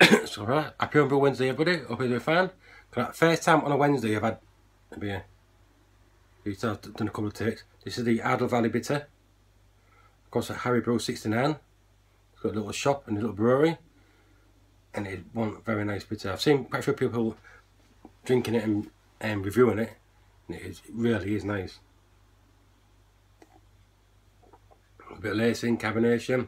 So right, happy Homebrew Wednesday everybody, hope you're doing fine. First time on a Wednesday I've had a beer. I've done a couple of takes. This is the Ardell Valley Bitter. Of course, a Harry Brew 69. It's got a little shop and a little brewery. And it's one very nice bitter. I've seen quite a few people drinking it and reviewing it. And it really is nice. A bit of lacing, carbonation.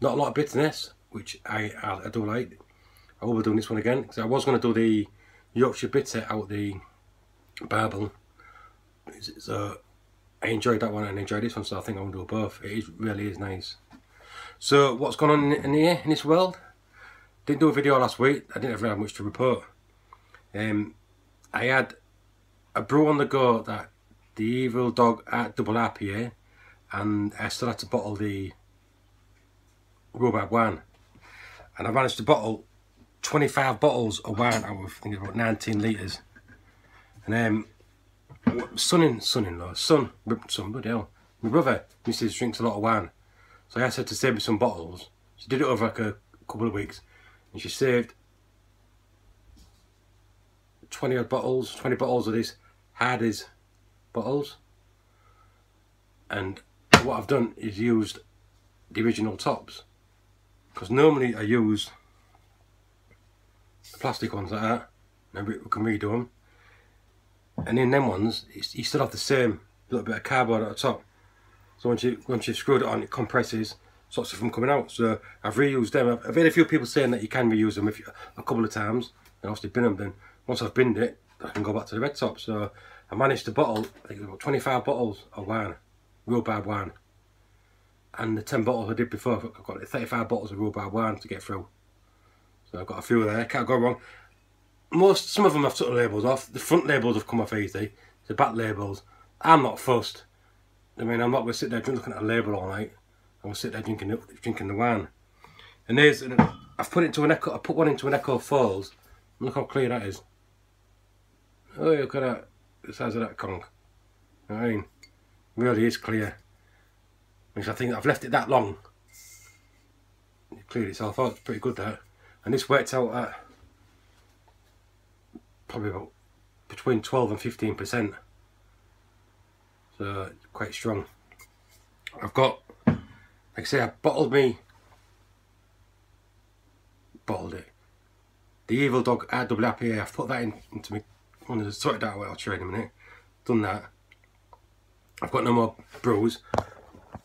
Not a lot of bitterness, which I do like. I will be doing this one again because I was going to do the Yorkshire Bitter out the barbel. So I enjoyed that one and enjoyed this one, so I think I'm going to do both. It really is nice. So what's going on in here, in this world? Didn't do a video last week. I didn't really have much to report. I had a brew on the go, that the Evil Dog at double IPA, and I still had to bottle the rhubarb wine. And I managed to bottle 25 bottles of wine out of, I think, about 19 litres. And son-in-law, bloody hell, my brother used to drink a lot of wine. So I asked her to save me some bottles. She did it over like a couple of weeks. And she saved 20 bottles of these Hardy's bottles. And what I've done is used the original tops. Because normally I use the plastic ones like that, and we can redo them. And in them ones, you still have the same little bit of cardboard at the top. So once you screwed it on, it compresses, stops it from coming out. So I've reused them. I've had a few people saying that you can reuse them a couple of times, and obviously bin them. Then once I've binned it, I can go back to the red top. So I managed to bottle, I think it was about 25 bottles of wine, rhubarb wine. And the 10 bottles I did before, I've got 35 bottles of rhubarb wine to get through. So I've got a few there, can't go wrong. Some of them I've took the labels off. The front labels have come off easy. The back labels, I'm not fussed. I mean, I'm not going to sit there looking at a label all night. I'm going to sit there drinking the wine. And I've put it into an Echo. I put one into an Echo Falls. Look how clear that is. Oh, look at that. The size of that conch. You know what I mean? It really is clear. Because I think I've left it that long. It cleared itself out. It's pretty good there. And this worked out at probably about between 12 and 15%. So it's quite strong. I've got, like I say, I bottled it. The Evil Dog RWIPA. I've put that into me. One of the sorted out. I'll show you in a minute. Done that. I've got no more brews,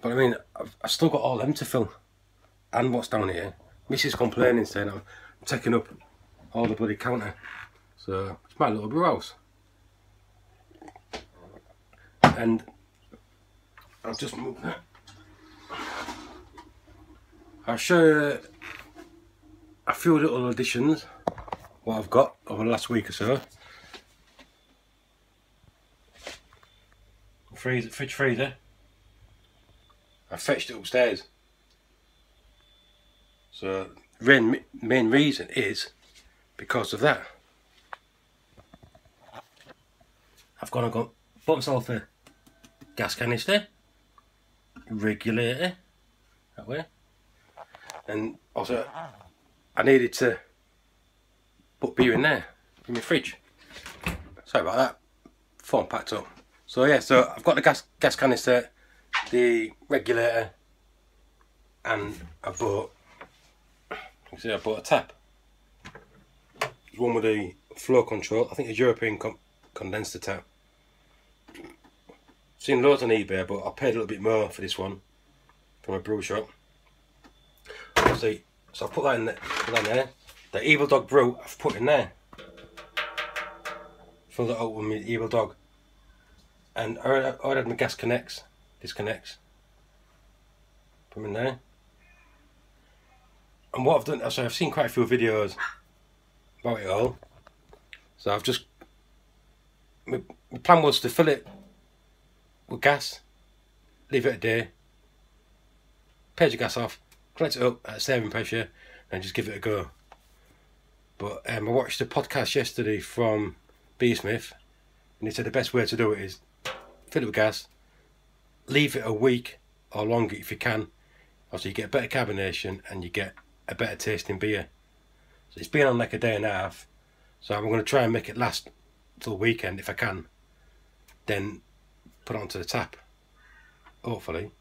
but I mean, I've still got all them to fill. And what's down here? Mrs. complaining, saying I'm taking up all the bloody counter. So it's my little brew house. And I'll just move that. I'll show you a few little additions, what I've got over the last week or so. Fridge freezer. I fetched it upstairs. So the main reason is because of that. I've gone and bought myself a gas canister, regulator, that way. And also I needed to put beer in there, in my fridge. Sorry about that, phone packed up. So yeah, so I've got the gas canister, the regulator, and I bought a tap. There's one with the flow control. I think it's European condenser tap. Seen loads on eBay, but I paid a little bit more for this one from a brew shop. See, so I put that in there. The Evil Dog brew I've put in there. Filled it out with my Evil Dog. And I already had my gas disconnects. Put them in there. And what I've done, so I've seen quite a few videos about it all. So I've just, my plan was to fill it with gas, leave it a day, page the gas off, collect it up at saving pressure, and just give it a go. But I watched a podcast yesterday from B Smith, and he said the best way to do it is fill it with gas, leave it a week or longer if you can. Also, you get better carbonation and you get a better tasting beer. So it's been on like a day and a half. So I'm going to try and make it last till the weekend if I can. Then put it onto the tap, hopefully.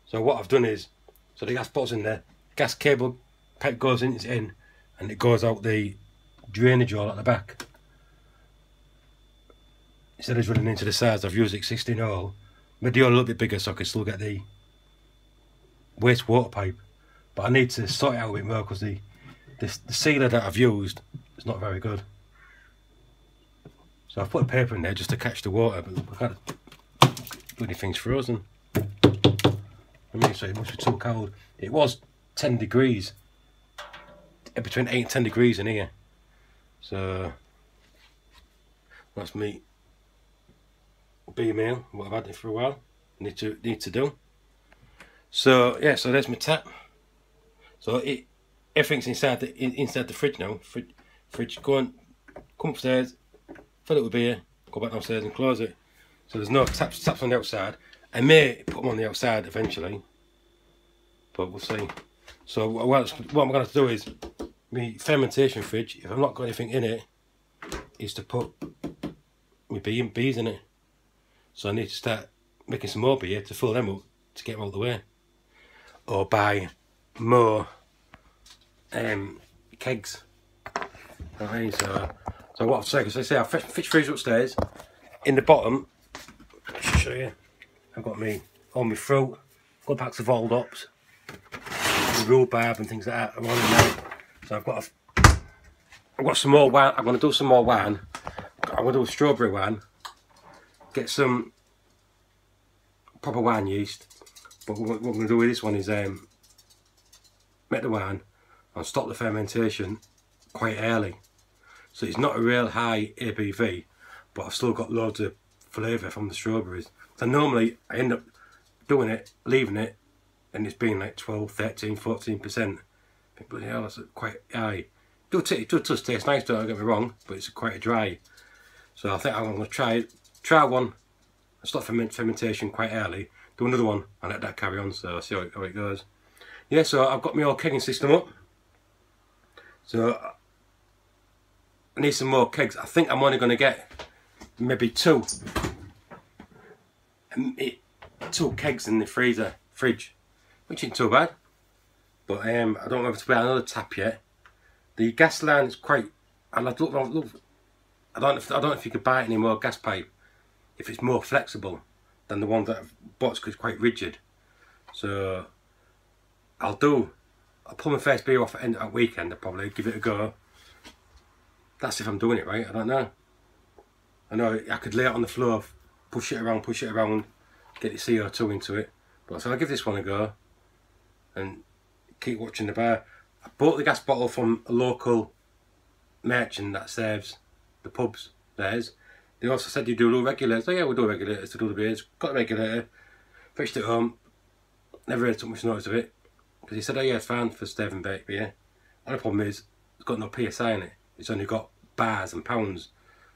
So what I've done is, so the gas bottle's in there, gas cable pipe goes in, it's in, and it goes out the drainage hole at the back. Instead of running into the sides, I've used the existing hole, made the hole a little bit bigger so I can still get the wastewater pipe. But I need to sort it out a bit more because the sealer that I've used is not very good. So I've put a paper in there just to catch the water, but I can't bloody thing's frozen. I mean, so it must be too cold. It was 10 degrees, between 8 and 10 degrees in here. So that's me B-mail, what I've had it for a while. Need to do. So yeah, so there's my tap. So everything's inside the fridge now. Fridge, come upstairs, fill it with beer, go back downstairs and close it. So there's no taps on the outside. I may put them on the outside eventually, but we'll see. So what I'm going to do is, my fermentation fridge, if I've not got anything in it, is to put my bees in it. So I need to start making some more beer to fill them up to get them out of the way, or buy more kegs. Okay, so what I've said, as I say, I've fridge freezer upstairs. In the bottom, I'll show you. I've got all my fruit, good packs of old hops, rhubarb and things like that are on in there. So I've got some more wine. I'm going to do some more wine. I'm going to do a strawberry wine. Get some proper wine yeast. But what we're going to do with this one is make the wine and stop the fermentation quite early. So it's not a real high ABV, but I've still got loads of flavour from the strawberries. So normally I end up doing it, leaving it, and it's been like 12, 13, 14%. Bloody hell, that's quite high. It does taste nice, don't get me wrong, but it's quite dry. So I think I'm going to try one and stop fermentation quite early, do another one and let that carry on, so I'll see how it goes. Yeah, so I've got my old kegging system up. So I need some more kegs. I think I'm only going to get maybe two kegs in the fridge, which isn't too bad. But I don't know if to put another tap yet. The gas line is quite, and I don't know if you could buy any more gas pipe if it's more flexible than the one that I've bought, because it's quite rigid. So I'll pull my first beer off at weekend. I'll probably give it a go. That's if I'm doing it right. I don't know. I know I could lay it on the floor, push it around, get the CO2 into it. But so I'll give this one a go and keep watching the bar. I bought the gas bottle from a local merchant that serves the pubs theirs. They also said you do little regulators. Oh yeah, we'll do regulators to do the beers. Got the regulator, fetched it home. Never really took much notice of it, because he said, oh yeah, it's fine for stirring baked beer. The only problem is it's got no PSI in it. It's only got bars and pounds.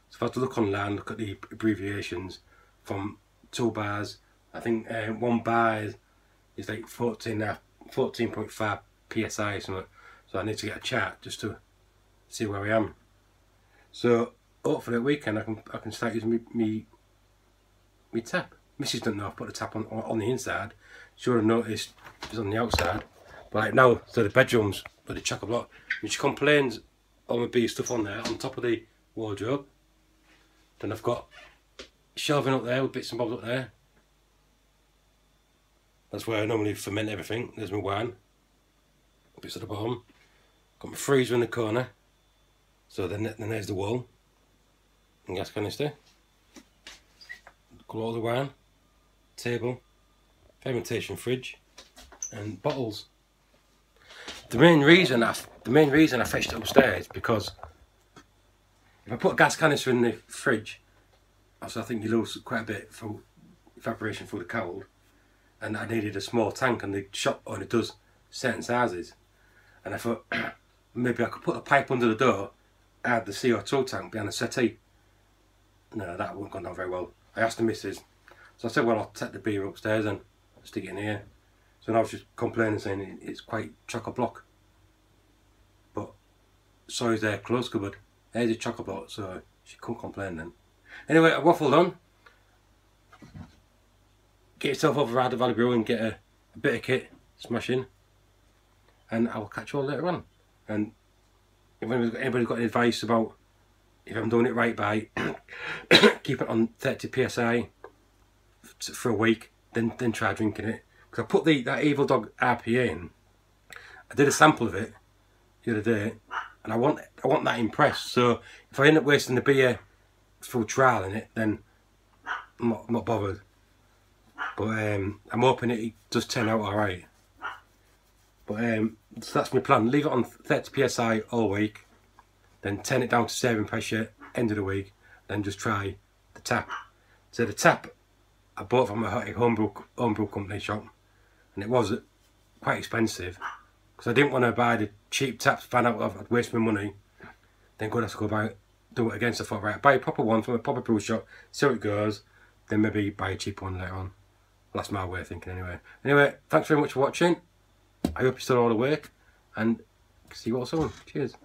So if I have to look online, look at the abbreviations from 2 bars. I think 1 bar is like 14.5 PSI or something. So I need to get a chart just to see where I am. So hopefully at weekend I can start using me tap. Mrs. doesn't know I've put the tap on the inside. She would have noticed it's on the outside. But like now, so the bedroom's bloody chock-a-block. And she complains all my bee stuff on there, on top of the wardrobe. Then I've got shelving up there with bits and bobs up there. That's where I normally ferment everything. There's my wine. Bits at the bottom. Got my freezer in the corner. So then there's the wall. And gas canister. Got all the wine. Table. Fermentation fridge. And bottles. The main reason I fetched it upstairs, because if I put a gas canister in the fridge, also I think you lose quite a bit from evaporation through the cold, and I needed a small tank, and the shop only does certain sizes, and I thought maybe I could put a pipe under the door, add the CO2 tank behind the settee. No, that wouldn't go down very well. I asked the missus, so I said, well, I'll take the beer upstairs and stick it in here. So now I was just complaining, saying it's quite chock-a-block. But saw his clothes cupboard. There's a chocolate, so she couldn't complain then. Anyway, I waffled on. Get yourself over to Valley Brew and get a bit of kit, smash in. And I'll catch you all later on. And if anybody's got any advice about if I'm doing it right by keep it on 30 psi for a week, then try drinking it. Because I put that Evil Dog RPA in. I did a sample of it the other day, and I want that impressed. So if I end up wasting the beer through trial in it, then I'm not bothered. But I'm hoping it does turn out alright. But so that's my plan. Leave it on 30 psi all week, then turn it down to serving pressure end of the week, then just try the tap. So the tap I bought from a homebrew company shop, and it was quite expensive because I didn't want to buy the cheap taps, find out I'd waste my money, then go do it again. So I thought, right, buy a proper one from a proper brew shop, see how it goes, then maybe buy a cheap one later on. Well, that's my way of thinking anyway. Anyway, thanks very much for watching. I hope you're still all awake, and see you all soon. Cheers.